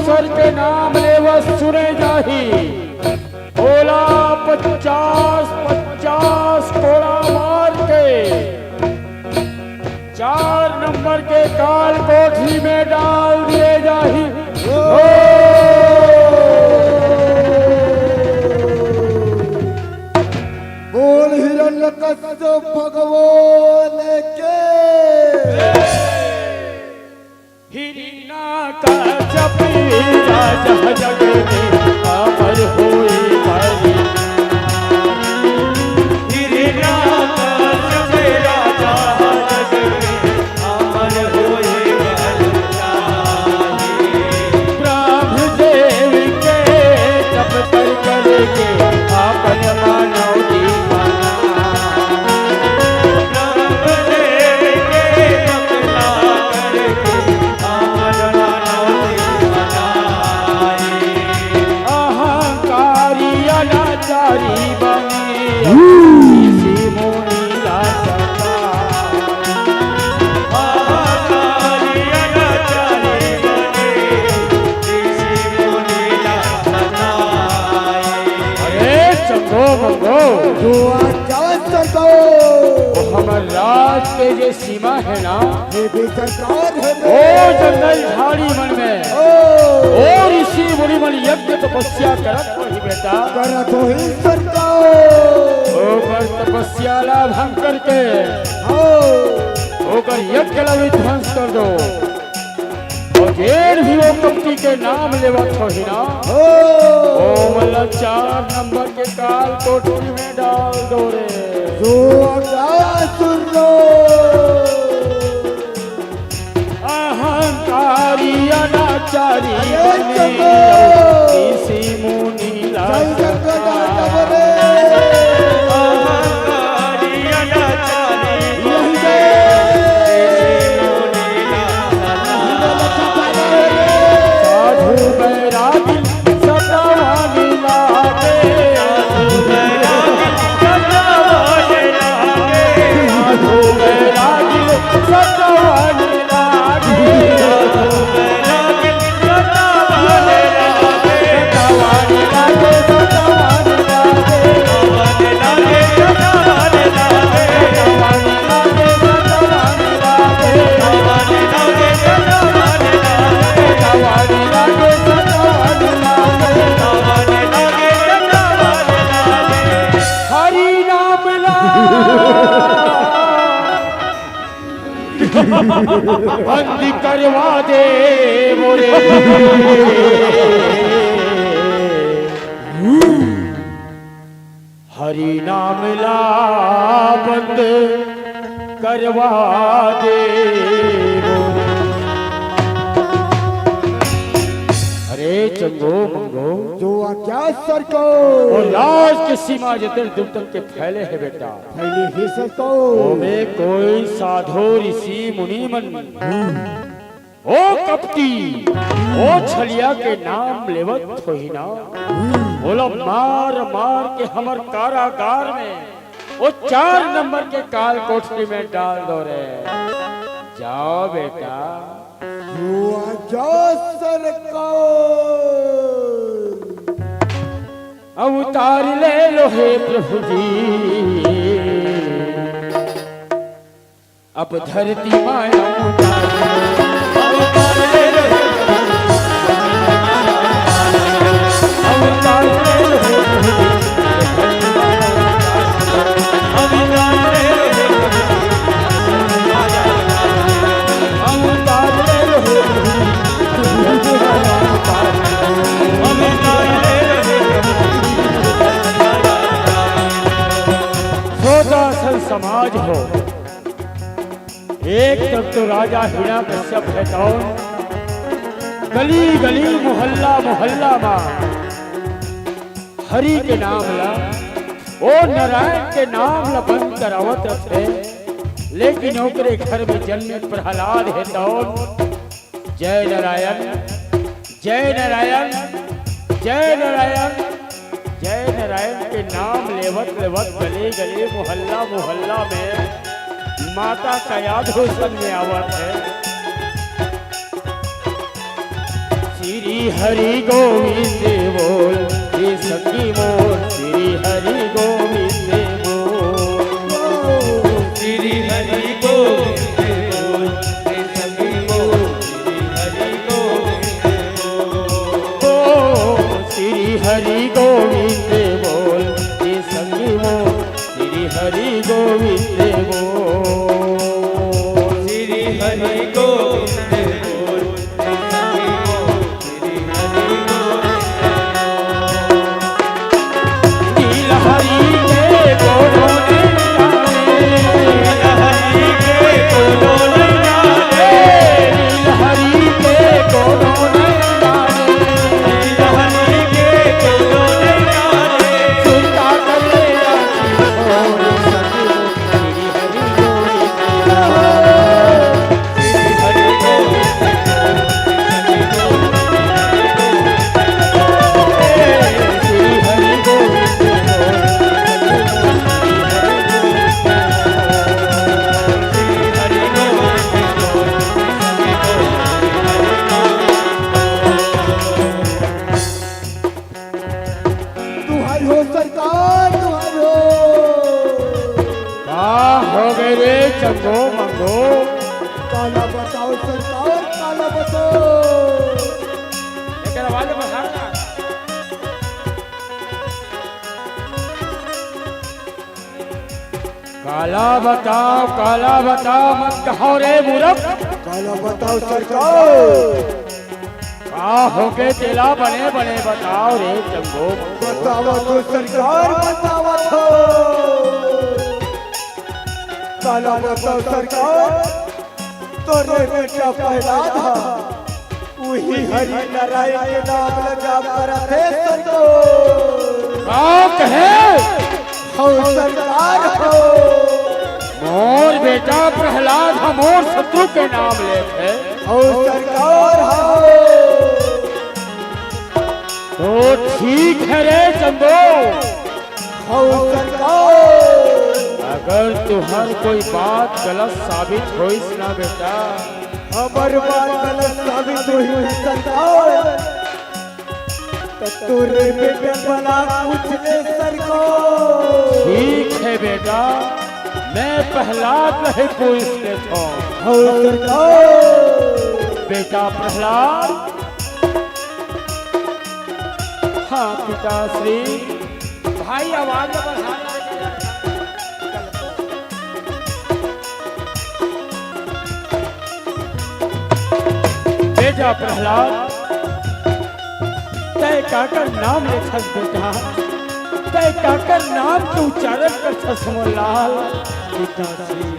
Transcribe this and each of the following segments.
ईश्वर के नाम लेवत सुने जाही, बोला 50-50 कोड़ा मार के 4 नंबर के काल कोठरी में डाल दिए जाही। बोल हिरण्यकश्यप भगवान के। हिरण्यकश्यप राजा जग में अमर होए बलि। हिरण्यकश्यप राजा जग में अमर होए बलि। ब्रह्मदेव के तप कर करके आपन मानव दीवाना। ब्रह्मदेव के तप ला करके आपन मानव दीवाना। अहंकारी अनाचारी बने ऋषि मुनि लासता। अहंकारी अनाचारी बने ऋषि मुनि लासता। अरे चंगो मंगो जो आज्ञा सरको वो हमर राज के जे सीमा है ना, ये भी सरकार है। ओ जंगल झाड़ी मन में ओ ऋषि मुनि मन यज्ञ तपस्या करत होही बेटा। करत हो ही सरकार। ओकर तपस्या ला भंग करके ओकर यज्ञ ला विध्वंस कर दो। और जेर भी वो कपटी के नाम लेवत होही ना, ओ मतलब 4 नंबर के काल कोठरी में डाल दो रे। जो आज्ञा सुन लो। अहंकारी अनाचारी बने ऋषि मुनि लासता। अहंकारी अनाचारी बने ऋषि मुनि लासता। साधु बैरागी सतावाने लागे। साधु बैरागी सतावाने लागे। साधु बैरागी सतावाने लागे। साधु बैरागी सतावाने लागे। सतावाने लागे। सतावाने लागे। सतावाने लागे। सतावाने लागे। सतावाने लागे। सतावाने लागे। सतावाने लागे। सतावाने लागे। सतावाने लागे। सतावाने लागे। सतावाने लागे। सतावाने लागे। हरि नाम ला बंद करवा दे मोरे। हरि नाम ला बंद करवा दे मोरे। अरे चंगो मंगो जो आज्ञा सरको और लाज के सीमा जतर दुर्तम के फैले है बेटा। पहले ही सरको में कोई साधु ऋषि मुनि मन ओ कपटी ओ छलिया के नाम लेवत होही ना, बोला मार मार के हमर कारागार में वो 4 नंबर के काल कोठरी में डाल दो रे। जाओ बेटा। जो आज्ञा सरको अवतार ले लो हे प्रभु जी। अब धरती माया अवतार ले लो। अवतार ले लो हे प्रभु जी। अवतार ले लो हे प्रभु जी। अवतार ले लो हे प्रभु जी। अवतार ले लो हे प्रभु जी। सोदासन समाज हो, एक तब तो राजा हिरण्यकश्यप है कौन। गली गली मोहल्ला मोहल्ला मां हरि के नाम ला ओ नारायण के नाम ला बंद करावत रहे। लेकिन ओकरे घर में जन्मे प्रहलाद है कौन। जय नारायण जय नारायण जय नारायण जय नारायण के नाम लेवत लेवत गले गले मोहल्ला मोहल्ला में माता का याद रोशन में आवत है। श्री श्री हरि गोविंद बोल ये सखी मोर श्री हरि गोविंद बोल श्री हरि गोविंद बोल हे सखी मोर श्री हरि गोविंद बोल श्री हरि गोविंद बोल ये सखी मोर श्री हरि गोविंद बोल श्री हरि गोविंद बोल हे सखी मोर श्री हरि गोविंद नील हरि के दोनों हरि के दोनों नारे नील हरि के दोनों हरि के दोनों नारे सुनता करे श्री हरि दुहाई हो सरकार दुहाई हो हो गए रे चंगो मंगो काला बताओ सरकार काला बताओ लेकिन आवाज बढ़ाना काला बताओ मत कहो रे मूर्ख काला बताओ सरकार का हो के तेला बने बने बताओ रे चंगो बतावा तो सरकार बतावा तो काला बताओ सरकार तोरे बेटा पहला था वही हरि नारायण के नाम लगा कर थे सरकार का कहे हो सरकार हो मोर बेटा प्रहलाद हमोर शत्रु के नाम लेते हो सरकार हो तो ठीक है रे चंदो हो सरकार अगर तुहर कोई बात गलत साबित होइस ना बेटा हमर बात गलत साबित हुई सरकार तो तोरे बेटे बना कुछ ले सरकार ठीक है बेटा मैं प्रहलाद नहीं पूछते था हो सरकार बेटा प्रहलाद हाँ पिताश्री भाई आवाज बढ़ाना बेटा प्रहलाद तय काकर नाम लेखस बेटा तय काकर नाम के उच्चारण कर समोलाल पिताश्री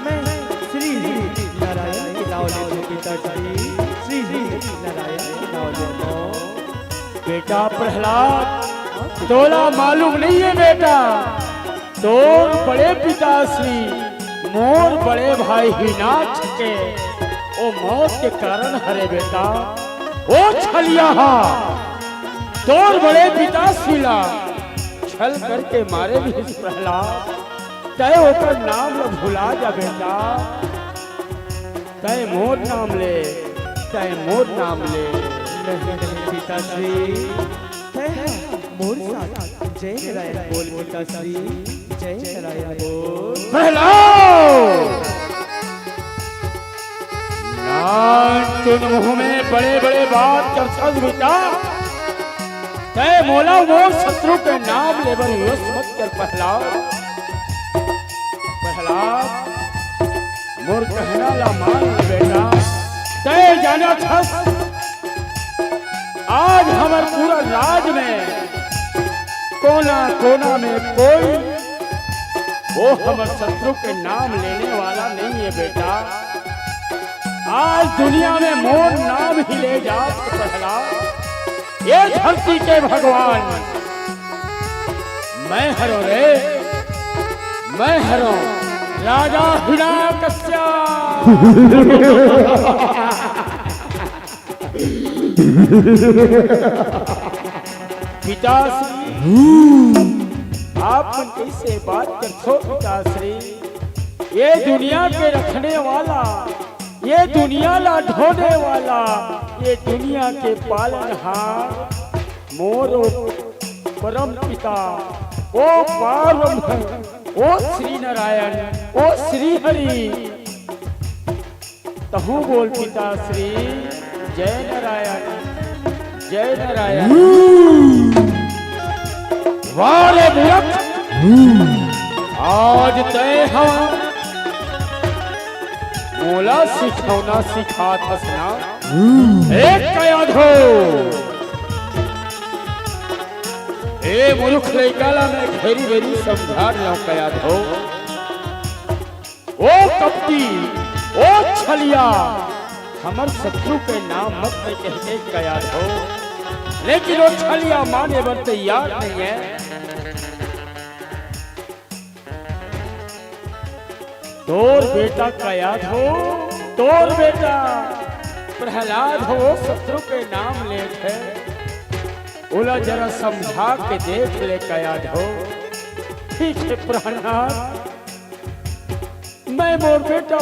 मैं श्री नारायण के नाम लेते पिताजी श्री नारायण के नाम लेते बेटा प्रहलाद तोला मालूम नहीं है बेटा तोर बड़े पिताश्री मोर बड़े भाई हिनाच के ओ मौत के कारण हरे बेटा ओ छलिया तोर बड़े पिताश्री ला छल करके मारे भी इस प्रहलाद तय होकर नाम ल भुला जा बेटा तय मोर नाम ले तय मोर नाम ले नहीं पिताश्री मोर साथ जय नारायण बोल पिताश्री जय नारायण बोल प्रहलाद तुम मुंह में बड़े बड़े बात कर छल बेटा तय मोला वो शत्रु के नाम लेबर योस मत कर प्रहलाद प्रहलाद मोर कहना ला मान ले बेटा तय जाना छस आज हमार पूरा राज में कोना कोना में कोई वो हमार शत्रु के नाम लेने वाला नहीं है बेटा आज दुनिया में मोर नाम ही ले जा प्रहलाद ये धरती के भगवान मैं हरो रे मैं हरो राजा हिरण्यकश्यप पिताश्री आप मन कैसे बात करते पिताश्री ये दुनिया के रखने वाला ये दुनिया ला ढोने वाला ये दुनिया के पालनहार मोर परम पिता ओ पार्वम ओ श्री नारायण ओ श्री हरि तहु बोल पिता श्री जय नारायण जय नारायण। वारे मूर्ख आज तय हम मोला सिखौना सिखात हसना एक कयाद हो ए मूर्ख लइकाला मैं घेरी घेरी समझा रहा हूं कयाद हो ओ कपटी ओ छलिया हमर शत्रु के नाम मत में कह के कयाद हो लेकिन वो छलिया माने बर तैयार नहीं है। तोर बेटा कयाद हो तोर बेटा प्रहलाद हो शत्रु के नाम लेत है बोला जरा समझा के देख ले कयाद हो। ठीक है प्रहलाद मैं मोर बेटा